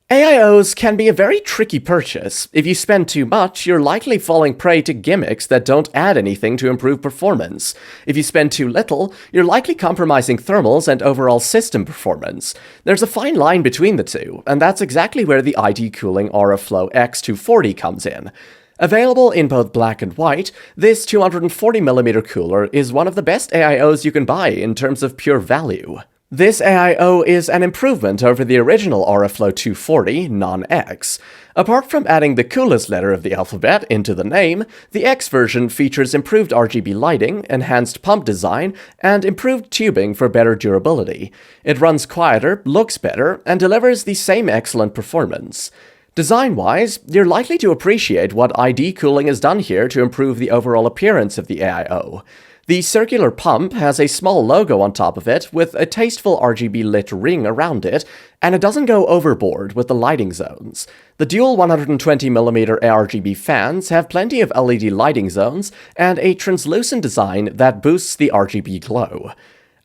AIOs can be a very tricky purchase. If you spend too much, you're likely falling prey to gimmicks that don't add anything to improve performance. If you spend too little, you're likely compromising thermals and overall system performance. There's a fine line between the two, and that's exactly where the ID Cooling Auraflow X 240 comes in. Available in both black and white, this 240mm cooler is one of the best AIOs you can buy in terms of pure value. This AIO is an improvement over the original Auraflow 240 non-X. Apart from adding the coolest letter of the alphabet into the name, the X version features improved RGB lighting, enhanced pump design, and improved tubing for better durability. It runs quieter, looks better, and delivers the same excellent performance. Design-wise, you're likely to appreciate what ID Cooling has done here to improve the overall appearance of the AIO. The circular pump has a small logo on top of it with a tasteful RGB lit ring around it, and it doesn't go overboard with the lighting zones. The dual 120mm ARGB fans have plenty of LED lighting zones and a translucent design that boosts the RGB glow.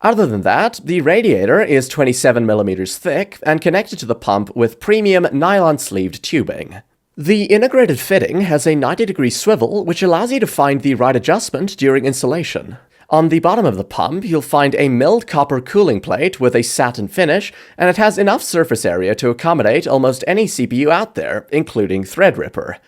Other than that, the radiator is 27mm thick and connected to the pump with premium nylon-sleeved tubing. The integrated fitting has a 90-degree swivel, which allows you to find the right adjustment during installation. On the bottom of the pump, you'll find a milled copper cooling plate with a satin finish, and it has enough surface area to accommodate almost any CPU out there, including Threadripper.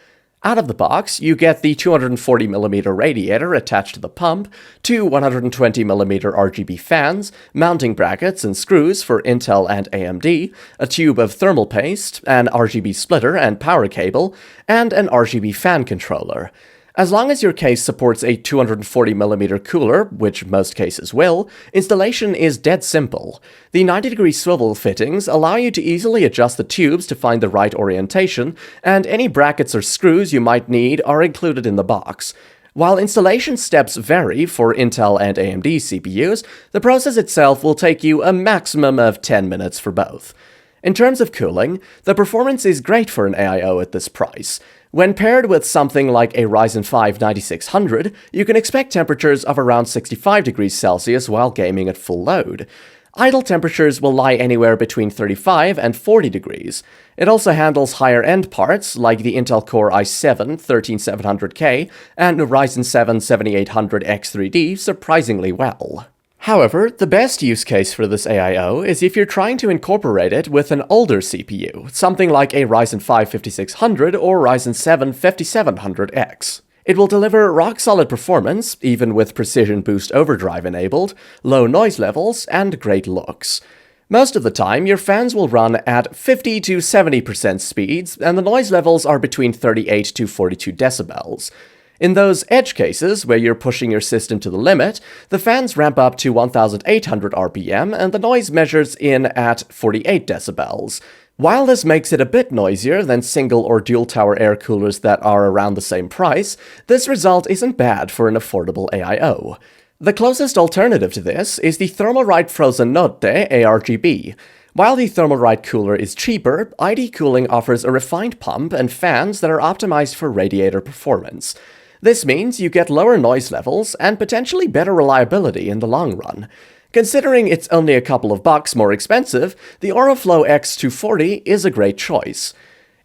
Out of the box, you get the 240mm radiator attached to the pump, two 120mm RGB fans, mounting brackets and screws for Intel and AMD, a tube of thermal paste, an RGB splitter and power cable, and an RGB fan controller. As long as your case supports a 240mm cooler, which most cases will, installation is dead simple. The 90-degree swivel fittings allow you to easily adjust the tubes to find the right orientation, and any brackets or screws you might need are included in the box. While installation steps vary for Intel and AMD CPUs, the process itself will take you a maximum of 10 minutes for both. In terms of cooling, the performance is great for an AIO at this price. When paired with something like a Ryzen 5 9600, you can expect temperatures of around 65 degrees Celsius while gaming at full load. Idle temperatures will lie anywhere between 35 and 40 degrees. It also handles higher-end parts like the Intel Core i7 13700K and Ryzen 7 7800X3D surprisingly well. However, the best use case for this AIO is if you're trying to incorporate it with an older CPU, something like a Ryzen 5 5600 or Ryzen 7 5700X. It will deliver rock-solid performance, even with Precision Boost Overdrive enabled, low noise levels, and great looks. Most of the time, your fans will run at 50 to 70% speeds, and the noise levels are between 38 to 42 decibels. In those edge cases, where you're pushing your system to the limit, the fans ramp up to 1800 RPM and the noise measures in at 48 decibels. While this makes it a bit noisier than single or dual tower air coolers that are around the same price, this result isn't bad for an affordable AIO. The closest alternative to this is the Thermalright Frozen Notte ARGB. While the Thermalright cooler is cheaper, ID Cooling offers a refined pump and fans that are optimized for radiator performance. This means you get lower noise levels and potentially better reliability in the long run. Considering it's only a couple of bucks more expensive, the Auraflow X 240 is a great choice.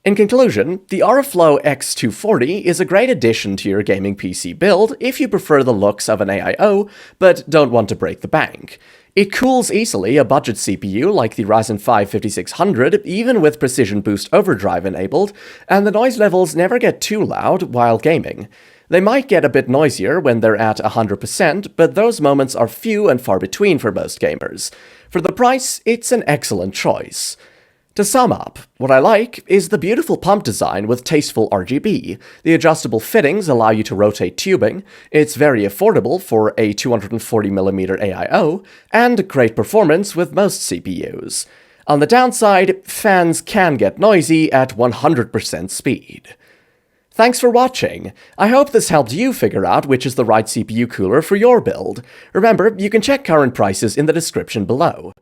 In conclusion, the Auraflow X 240 is a great addition to your gaming PC build if you prefer the looks of an AIO, but don't want to break the bank. It cools easily a budget CPU like the Ryzen 5 5600, even with Precision Boost Overdrive enabled, and the noise levels never get too loud while gaming. They might get a bit noisier when they're at 100%, but those moments are few and far between for most gamers. For the price, it's an excellent choice. To sum up, what I like is the beautiful pump design with tasteful RGB. The adjustable fittings allow you to rotate tubing, it's very affordable for a 240mm AIO, and great performance with most CPUs. On the downside, fans can get noisy at 100% speed. Thanks for watching. I hope this helped you figure out which is the right CPU cooler for your build. Remember, you can check current prices in the description below.